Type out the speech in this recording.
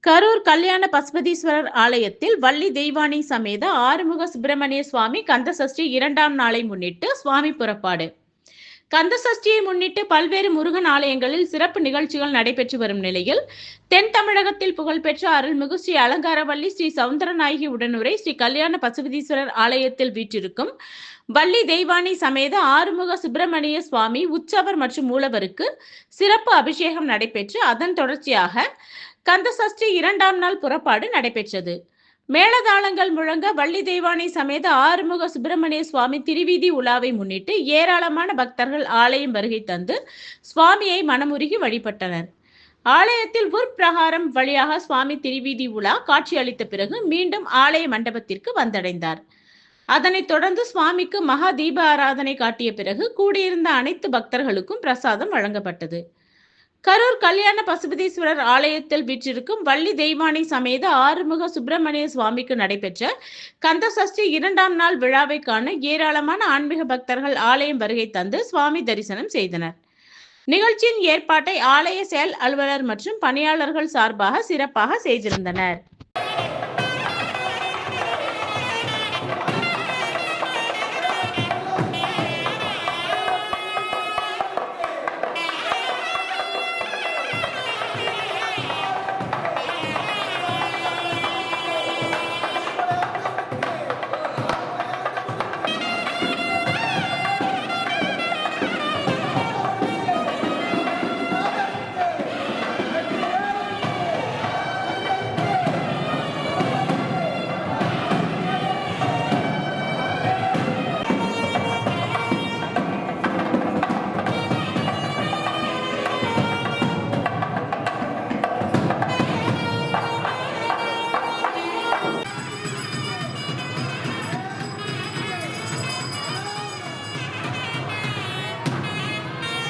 கரூர் கல்யாண பசுபதீஸ்வரர் ஆலயத்தில் வள்ளி தெய்வானை சமேத ஆறுமுக சுப்பிரமணிய சுவாமி கந்தசஷ்டி 2ஆம் நாளை முன்னிட்டு சுவாமி புறப்பாடு. கந்தசஷ்டியை முன்னிட்டு பல்வேறு முருகன் ஆலயங்களில் சிறப்பு நிகழ்ச்சிகள் நடைபெற்று வரும் நிலையில் தென் தமிழகத்தில் புகழ்பெற்ற அருள்மிகு ஸ்ரீ அலங்காரவல்லி ஸ்ரீ சவுந்தரநாயகி உடனுரை ஸ்ரீ கல்யாண பசுபதீஸ்வரர் ஆலயத்தில் வீற்றிருக்கும் வள்ளி தெய்வானை சமேத ஆறுமுக சுப்பிரமணிய சுவாமி உற்சவர் மற்றும் மூலவருக்கு சிறப்பு அபிஷேகம் நடைபெற்று அதன் தொடர்ச்சியாக கந்தசஷ்டி 2ஆம் நாள் புறப்பாடு நடைபெற்றது. மேளதாளங்கள் முழங்க வள்ளி தெய்வானை சமேத ஆறுமுக சுப்பிரமணிய சுவாமி திருவீதி உலாவை முன்னிட்டு ஏராளமான பக்தர்கள் ஆலயம் வருகை தந்து சுவாமியை மனமுருகி வழிபட்டனர். ஆலயத்தில் உட்பிரகாரம் வழியாக சுவாமி திருவீதி உலா காட்சியளித்த பிறகு மீண்டும் ஆலய மண்டபத்திற்கு வந்தடைந்தார். அதனைத் தொடர்ந்து சுவாமிக்கு மகா தீப ஆராதனை காட்டிய பிறகு கூடியிருந்த அனைத்து பக்தர்களுக்கும் பிரசாதம் வழங்கப்பட்டது. கரூர் கல்யாண பசுபதீஸ்வரர் ஆலயத்தில் வீற்றிருக்கும் வள்ளி தெய்வானை சமேத ஆறுமுக சுப்பிரமணிய சுவாமிக்கு நடைபெற்ற கந்தசஷ்டி 2ஆம் நாள் விழாவை காண ஏராளமான ஆன்மீக பக்தர்கள் ஆலயம் வருகை தந்து சுவாமி தரிசனம் செய்தனர். நிகழ்ச்சியின் ஏற்பாட்டை ஆலய செயல் அலுவலர் மற்றும் பணியாளர்கள் சார்பாக சிறப்பாக செய்திருந்தனர்.